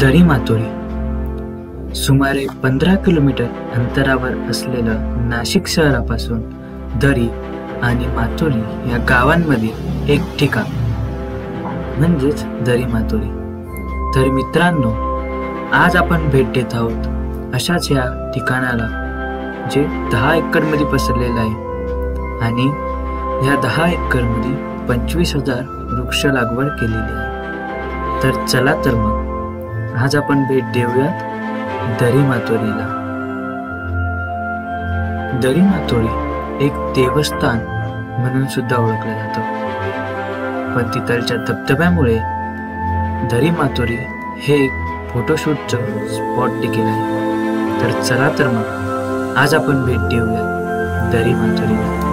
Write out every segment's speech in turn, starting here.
दरी मातोरी सुमारे 15 किलोमीटर अंतरावर असलेलं नाशिक शहरापासून दरी आणि मातोरी या गावांमधील एक ठिकाण म्हणजेच दरी मातोरी। तर मित्रांनो, आज आपण भेट देत आहोत अशाच या ठिकाणाला जे 10 एकरमध्ये पसरलेलं आहे आणि या 10 एकरमध्ये 25,000 वृक्ष लागवड केलेली आहे। तर चला तर मग आज आपण भेट देऊयात दरी मातोरीला। दरी मातोरी एक देवस्थान म्हणून सुद्धा ओळखलं जातं, पण तिथलच्या धबधब्यामुळे दरी मातोरी हे एक फोटोशूटचं स्पॉट देखील आहे। तर चला तर मग आज आपण भेट देऊया दरी मातोरीला।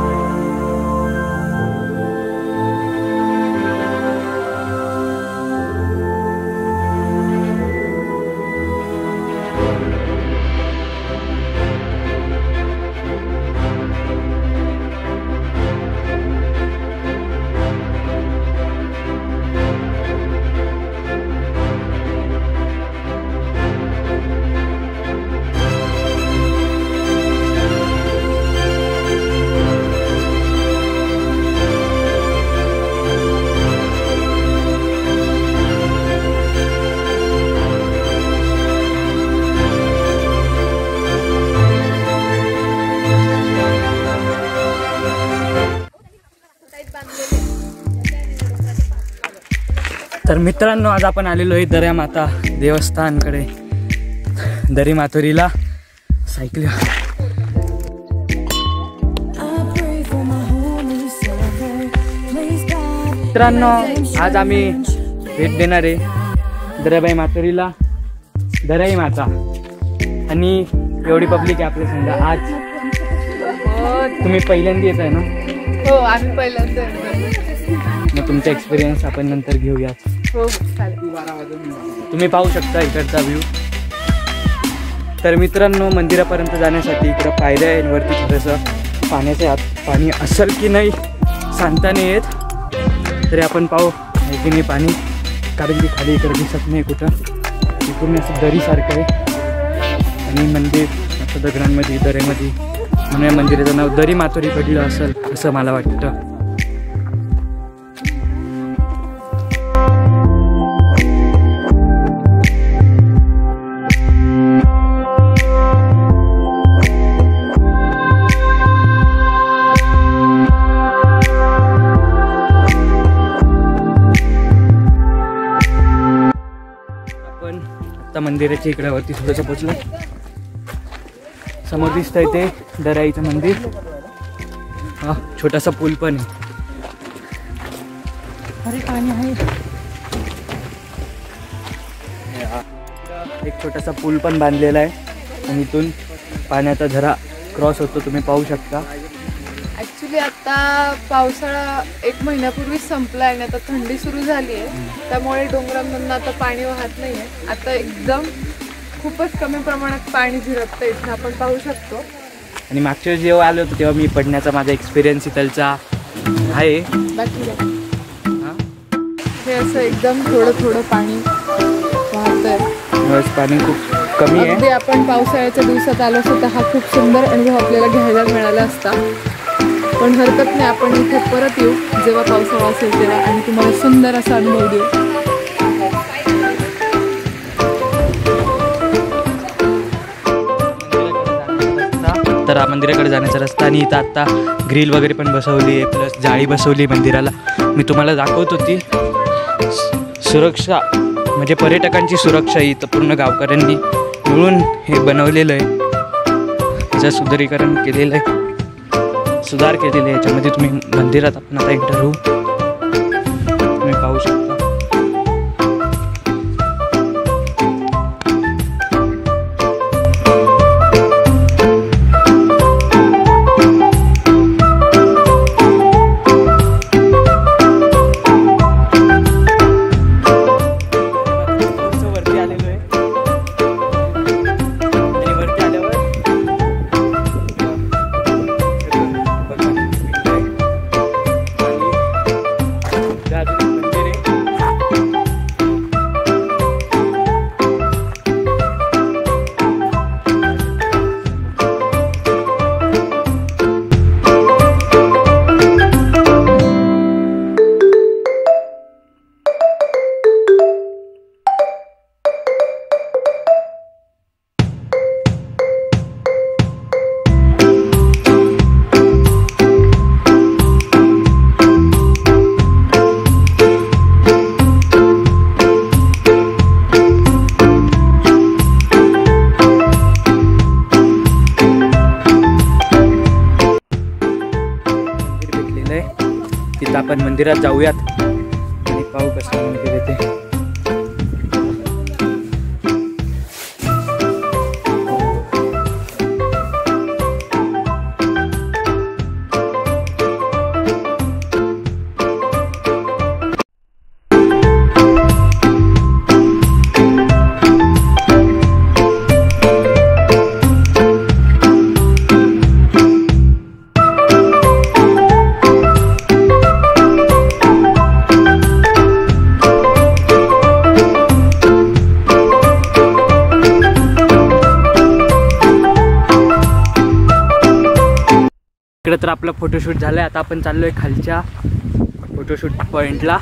तर मित्रांनो, आज आपण आलेलो आहे दर्या माता देवस्थानकडे, दरी मातोरीला सायकल। मित्रांनो, आज आम्ही भेट देणार आहे दर्याबाई मातोरीला, दर्याई माता। आणि एवढी पब्लिक आहे आपल्या संघ आज। तुम्ही पहिल्यांदा येत आहे ना? हो, आम्ही पहिल्यांदा येतोय। मग तुमचा एक्सपिरियन्स आपण नंतर घेऊयात। हो चालेल। तुम्ही पाहू शकता इकडचा व्ह्यू। तर मित्रांनो, मंदिरापर्यंत जाण्यासाठी इकडं पायऱ्या आहे, वरती थोडंसं पाण्याचे आत पाणी असेल की नाही सांगता नाही येत, तरी आपण पाहू आहे की नाही पाणी, कारण की खाली इकडं दिसत नाही कुठं। इकडून असं दरीसारखं आहे आणि मंदिर असं दगडांमध्ये दऱ्यामध्ये, म्हणून या मंदिराचं नाव दरी मातोरी पडलं असेल असं मला वाटतं। आता मंदिराच्या इकडे वरती थोडंसं पोचलं, समोर दिसतंय ते दराईचं मंदिर। हा छोटासा पूल पण आहे, अरे पाणी आहे। एक छोटासा पूल पण बांधलेला आहे आणि इथून पाण्याचा झरा क्रॉस होतो, तुम्ही पाहू शकता। ॲक्च्युली आता पावसाळा 1 महिन्यापूर्वी संपला आहे आणि आता थंडी सुरू झाली आहे, त्यामुळे डोंगरांमधून आता पाणी वाहत नाही आहे। आता एकदम खूपच कमी प्रमाणात पाणी झिरपतं इथं, आपण पाहू शकतो। आणि मागच्या वेळी जेव्हा आलो होतो तेव्हा मी पडण्याचा माझा एक्सपिरियन्स इथलचा आहे। बाकी हे असं एकदम थोडं थोडं पाणी वाहतंय, पाणी खूप कमी आहे। अगदी आपण पावसाळ्याच्या दिवसात आलो असतो तर हा खूप सुंदर अनुभव आपल्याला घ्यायला मिळाला असता, पण हरकत नाही, आपण इथे परत येऊ जेव्हा पावसाळा असेल तेव्हा आणि तुम्हाला सुंदर असा अनुभव देऊ। तर मंदिराकडे जाण्याचा रस्ता, आणि इथं आता ग्रिल वगैरे पण बसवली आहे, प्लस जाळी बसवली मंदिराला। मी तुम्हाला दाखवत होती सुरक्षा, म्हणजे पर्यटकांची सुरक्षा इथं पूर्ण गावकऱ्यांनी मिळून हे बनवलेलं आहे, त्याचं सुधारीकरण केलेलं आहे, सुधार केलेले आहे याच्यामध्ये। तुम्ही मंदिरात आपण आता एंटर होऊ, तुम्ही पाहू शकता। मंदिर आहे। तिथं आपण मंदिरात जाऊयात आणि पाहू कसं मंदिर आहे ते. इकडे तर आपला फोटोशूट झाला आहे. आता आपण चाललो आहे खालच्या फोटोशूट पॉईंटला.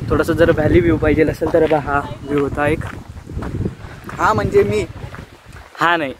थोडंसं जर व्हॅली व्ह्यू पाहिजे असेल तर हा व्ह्यू होता एक. हा म्हणजे मी हा नाही.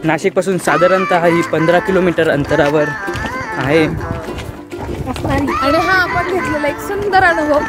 नाशिकपासून साधारणतः ही 15 किलोमीटर अंतरावर आहे. आणि हा आपण घेतलेला एक सुंदर अनुभव